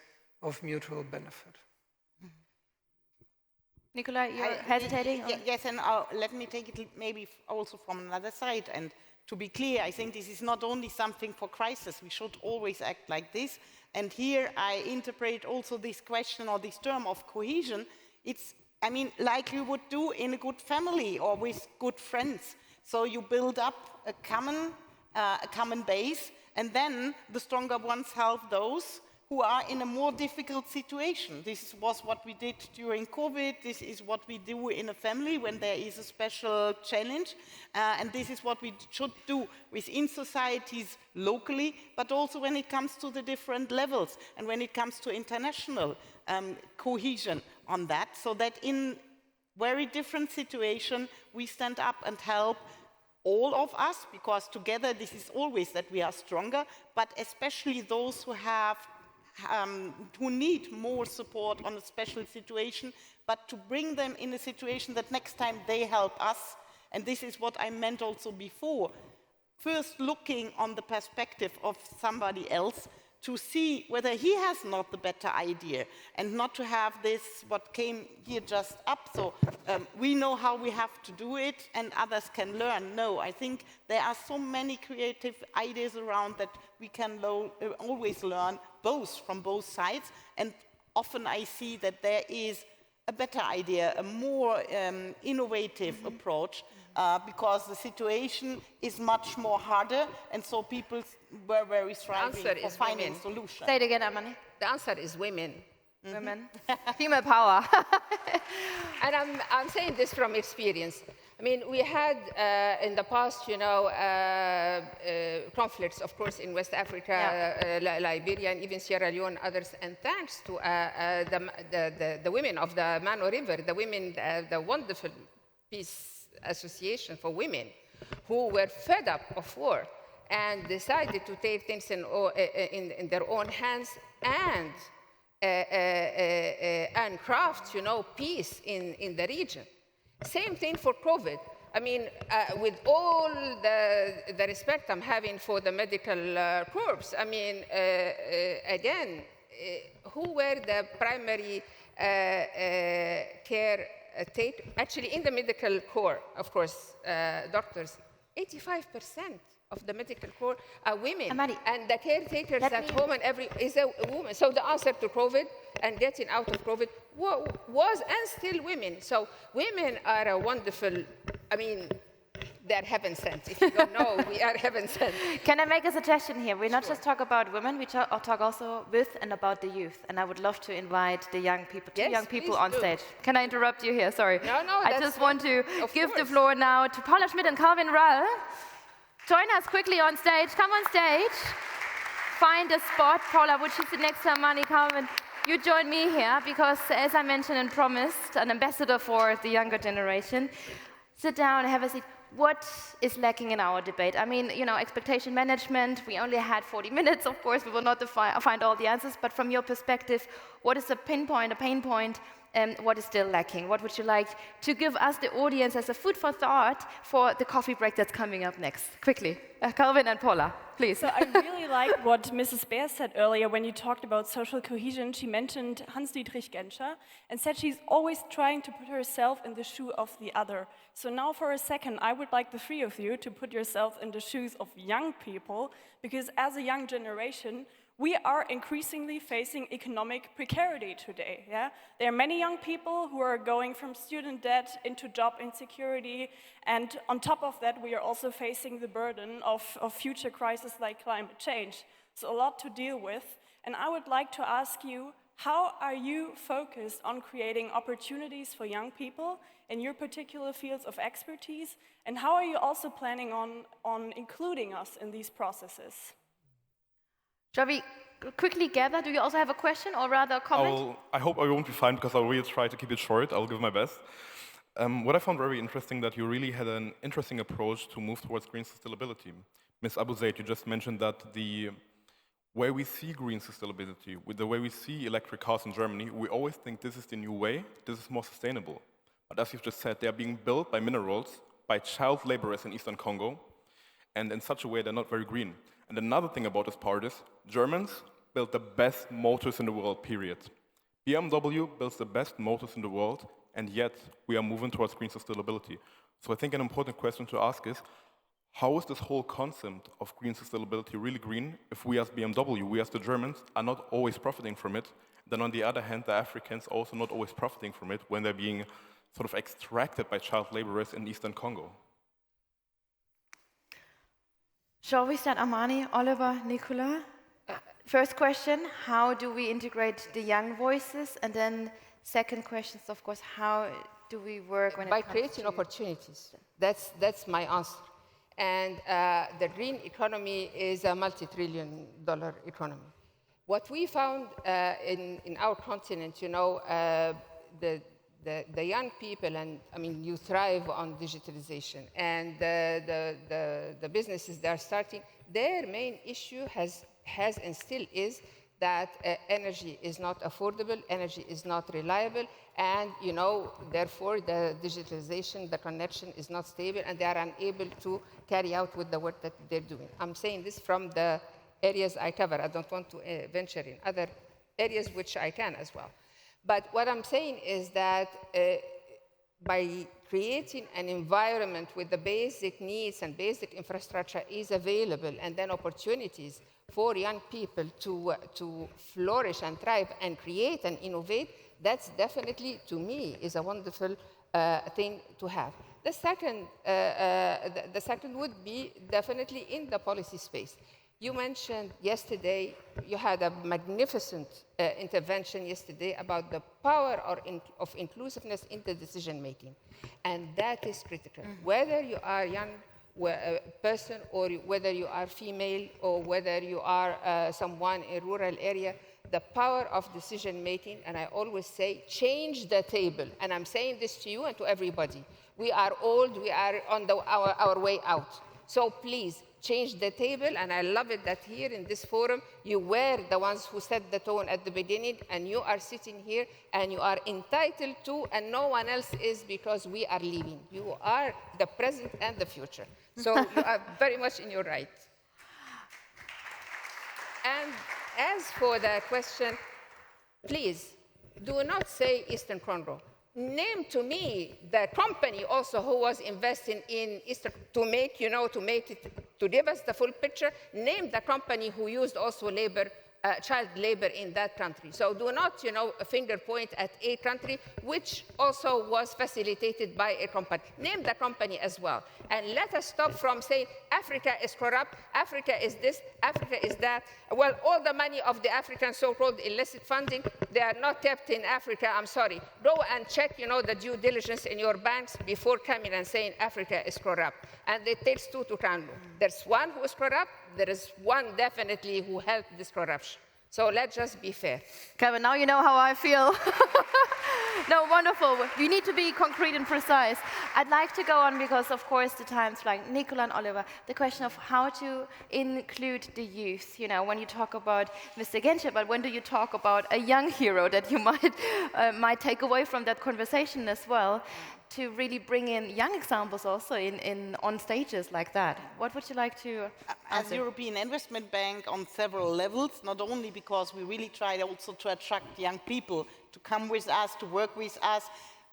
of mutual benefit. Nicola, you're hesitating? Yes, and let me take it maybe also from another side. And to be clear, I think this is not only something for crisis. We should always act like this. And here I interpret also this question or this term of cohesion. It's, I mean, like you would do in a good family or with good friends. So you build up a common base, and then the stronger ones help those who are in a more difficult situation. This was what we did during COVID. This is what we do in a family when there is a special challenge. And this is what we should do within societies locally, but also when it comes to the different levels and when it comes to international cohesion on that, so that in very different situations we stand up and help all of us, because together this is always that we are stronger, but especially those who have who need more support on a special situation, but to bring them in a situation that next time they help us. And this is what I meant also before. First looking on the perspective of somebody else to see whether he has not the better idea, and not to have this, what came here just up, so we know how we have to do it and others can learn. No, I think there are so many creative ideas around that we can always learn from both sides, and often I see that there is a better idea, a more innovative approach, because the situation is much more harder, and so people were very striving for finding solutions. Say it again, Amani. The answer is women. Women. Female power. And I'm saying this from experience. I mean, we had in the past, you know, conflicts, of course, in West Africa, Liberia, and even Sierra Leone, others. And thanks to the women of the Mano River, the women, the wonderful Peace Association for Women, who were fed up of war and decided to take things in their own hands and craft, you know, peace in the region. Same thing for COVID. I mean, with all the respect I'm having for the medical corps, I mean, again, who were the primary care actually in the medical corps, of course, doctors, 85% of the medical corps are women. Amani, and the caretakers at home and is a woman. So the answer to COVID and getting out of COVID was and still women. So women are a wonderful, I mean, they're heaven sent. If you don't know, we are heaven sent. Can I make a suggestion here? We not just talk about women, we talk also with and about the youth. And I would love to invite the young people, two young people on stage. Can I interrupt you here? Sorry. No, I just want to give the floor now to Paula Schmidt and Calvin Rall. Join us quickly on stage. Come on stage. Find a spot. Paula, would you sit next to Amani? Calvin, you join me here because, as I mentioned and promised, an ambassador for the younger generation. Sit down, have a seat. What is lacking in our debate? I mean, you know, expectation management, we only had 40 minutes, of course, we will not find all the answers, but from your perspective, what is a pain point, and what is still lacking? What would you like to give us, the audience, as a food for thought for the coffee break that's coming up next? Quickly, Calvin and Paula, please. So I really like what Mrs. Beer said earlier when you talked about social cohesion. She mentioned Hans-Dietrich Genscher and said she's always trying to put herself in the shoe of the other. So now for a second, I would like the three of you to put yourself in the shoes of young people, because as a young generation, we are increasingly facing economic precarity today. Yeah? There are many young people who are going from student debt into job insecurity, and on top of that, we are also facing the burden of future crises like climate change. So a lot to deal with, and I would like to ask you, how are you focused on creating opportunities for young people in your particular fields of expertise, and how are you also planning on including us in these processes? Shall we quickly gather? Do you also have a question or rather a comment? I hope I won't be fine because I'll really try to keep it short. I'll give my best. What I found very interesting that you really had an interesting approach to move towards green sustainability. Ms. Abou-Zeid, you just mentioned that the way we see green sustainability, with the way we see electric cars in Germany, we always think this is the new way, this is more sustainable. But as you've just said, they are being built by minerals, by child laborers in Eastern Congo, and in such a way they're not very green. And another thing about this part is Germans build the best motors in the world, period. BMW builds the best motors in the world, and yet we are moving towards green sustainability. So I think an important question to ask is, how is this whole concept of green sustainability really green if we as BMW, we as the Germans, are not always profiting from it? Then on the other hand, the Africans also not always profiting from it when they're being sort of extracted by child laborers in Eastern Congo. Shall we start, Amani, Oliver, Nicola? First question, how do we integrate the young voices? And then second question is, of course, how do we work when it By comes creating to opportunities. That's my answer. And the green economy is a multi-trillion-dollar economy. What we found in our continent, you know, the young people, and I mean, you thrive on digitalization, and the businesses that are starting, their main issue has and still is that energy is not affordable, energy is not reliable, and you know, therefore the digitalization, the connection is not stable, and they are unable to carry out with the work that they're doing. I'm saying this from the areas I cover. I don't want to venture in other areas which I can as well. But what I'm saying is that by creating an environment with the basic needs and basic infrastructure is available, and then opportunities for young people to flourish and thrive and create and innovate, that's definitely, to me, is a wonderful thing to have. The second would be definitely in the policy space. You mentioned yesterday, you had a magnificent intervention yesterday about the power of inclusiveness in the decision making. And that is critical. Whether you are a young person, or whether you are female, or whether you are someone in a rural area, the power of decision making, and I always say, change the table. And I'm saying this to you and to everybody. We are old, we are on our way out. So please, change the table, and I love it that here in this forum, you were the ones who set the tone at the beginning, and you are sitting here, and you are entitled to, and no one else is, because we are leaving. You are the present and the future. So you are very much in your right. And as for the question, please, do not say Eastern Congo. Name to me the company also who was investing in Eastern to make, you know, to give us the full picture. Name the company who used also labor, child labor in that country. So do not, you know, finger point at a country which also was facilitated by a company. Name the company as well. And let us stop from saying Africa is corrupt, Africa is this, Africa is that. Well, all the money of the African so-called illicit funding, they are not kept in Africa, I'm sorry. Go and check, you know, the due diligence in your banks before coming and saying Africa is corrupt. And it takes two to tango. There's one who is corrupt, there is one definitely who helped this corruption. So let's just be fair. Kevin, now you know how I feel. No, wonderful. We need to be concrete and precise. I'd like to go on because, of course, the times like Nicola and Oliver, the question of how to include the youth, you know, when you talk about Mr. Genscher, but when do you talk about a young hero that you might take away from that conversation as well, to really bring in young examples also on stages like that? What would you like to As European Investment Bank, on several levels, not only because we really try also to attract young people to come with us, to work with us,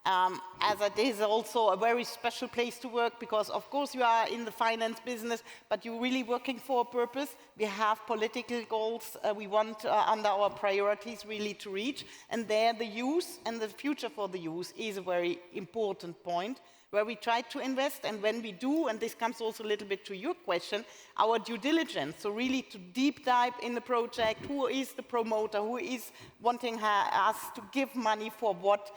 as it is also a very special place to work, because of course you are in the finance business, but you're really working for a purpose. We have political goals we want under our priorities really to reach, and there the youth and the future for the youth is a very important point, where we try to invest. And when we do, and this comes also a little bit to your question, our due diligence, so really to deep dive in the project, who is the promoter, who is wanting us to give money for what,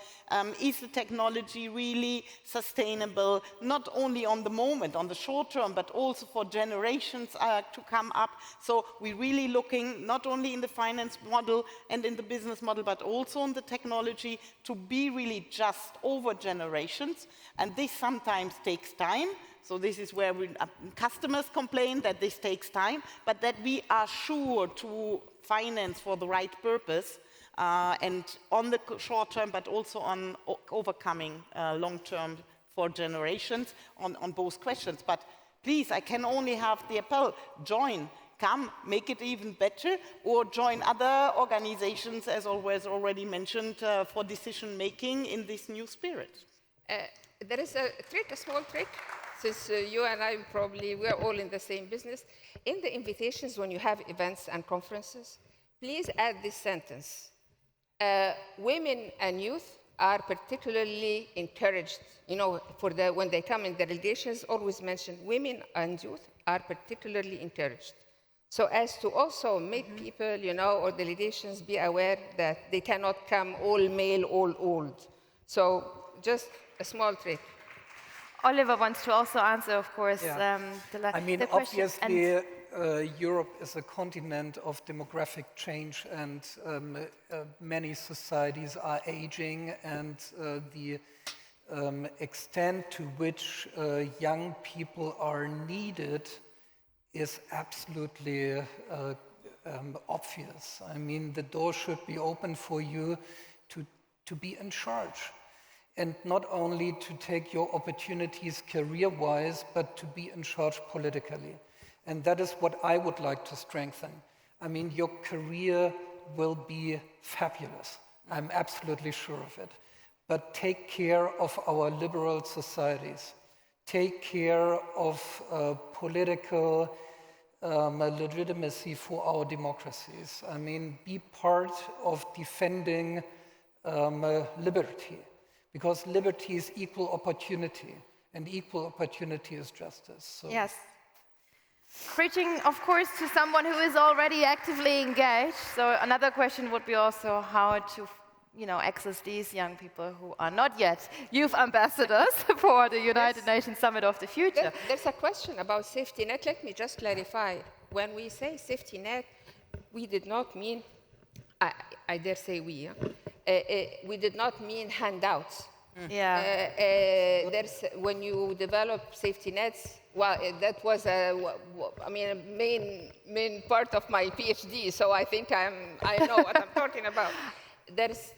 is the technology really sustainable, not only on the moment, on the short term, but also for generations to come up. So we're really looking not only in the finance model and in the business model, but also in the technology to be really just over generations. And this sometimes takes time. So this is where customers complain that this takes time, but that we are sure to finance for the right purpose and on the short term, but also on overcoming long term for generations on both questions. But please, I can only have the appeal, join, come, make it even better, or join other organizations, as always already mentioned, for decision making in this new spirit. There is a trick, a small trick, since you and I probably, we're all in the same business. In the invitations, when you have events and conferences, please add this sentence. Women and youth are particularly encouraged, you know, when they come in the delegations, always mention women and youth are particularly encouraged. So as to also make people, you know, or delegations be aware that they cannot come all male, all old. So just a small trick. Oliver wants to also answer, of course, Yeah. I mean, the question. obviously, Europe is a continent of demographic change, and many societies are aging, and the extent to which young people are needed is absolutely obvious. I mean, the door should be open for you to be in charge. And not only to take your opportunities career-wise, but to be in charge politically. And that is what I would like to strengthen. I mean, your career will be fabulous. I'm absolutely sure of it. But take care of our liberal societies. Take care of political legitimacy for our democracies. I mean, be part of defending liberty. Because liberty is equal opportunity, and equal opportunity is justice. So. Yes. Preaching, of course, to someone who is already actively engaged. So another question would be also how to, you know, access these young people who are not yet youth ambassadors for the United Nations Summit of the Future. There's a question about safety net. Let me just clarify. When we say safety net, we did not mean, I dare say we did not mean handouts. Yeah. When you develop safety nets, well, that was a main part of my PhD. So I think I know what I'm talking about.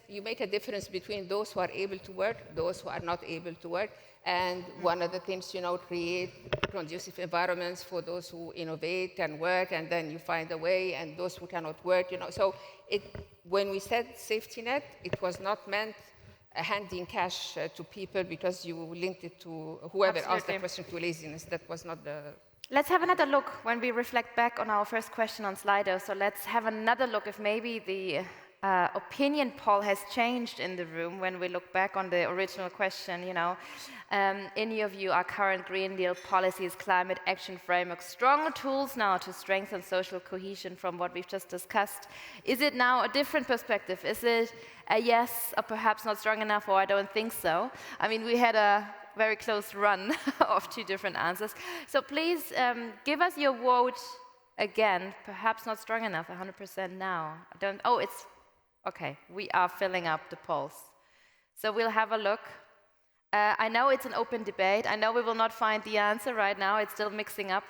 You make a difference between those who are able to work, those who are not able to work, and one of the things, you know, create conducive environments for those who innovate and work, and then you find a way, and those who cannot work, you know. So when we said safety net, it was not meant handing cash to people because you linked it to whoever asked the question to laziness. That was not the... Let's have another look when we reflect back on our first question on Slido. So let's have another look if maybe the opinion poll has changed in the room when we look back on the original question, you know. In your view, are current Green Deal policies, climate action frameworks, strong tools now to strengthen social cohesion from what we've just discussed? Is it now a different perspective? Is it a yes, or perhaps not strong enough, or I don't think so? I mean, we had a very close run of two different answers. So please give us your vote again, perhaps not strong enough, 100% now. It's okay, we are filling up the polls. So we'll have a look. I know it's an open debate. I know we will not find the answer right now. It's still mixing up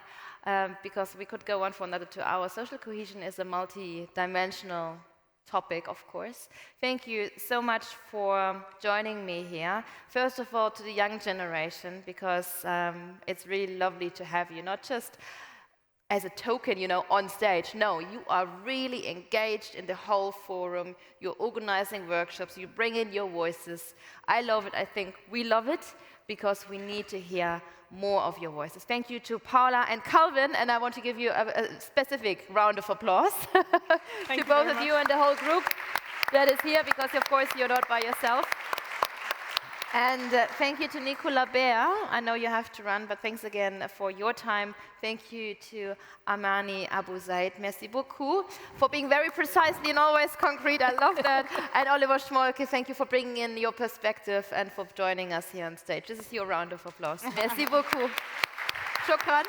because we could go on for another 2 hours. Social cohesion is a multi-dimensional topic, of course. Thank you so much for joining me here. First of all, to the young generation, because it's really lovely to have you, not just as a token, you know, on stage. No, you are really engaged in the whole forum. You're organizing workshops. You bring in your voices. I love it. I think we love it because we need to hear more of your voices. Thank you to Paula and Calvin, and I want to give you a specific round of applause to both of you and the whole group that is here, because of course you're not by yourself. And thank you to Nicola Bear. I know you have to run, but thanks again for your time. Thank you to Amani, Abou-Zeid. Merci beaucoup for being very precisely and always concrete. I love that. And Oliver SCHMOLKE, thank you for bringing in your perspective and for joining us here on stage. This is your round of applause. Merci beaucoup. Shukran.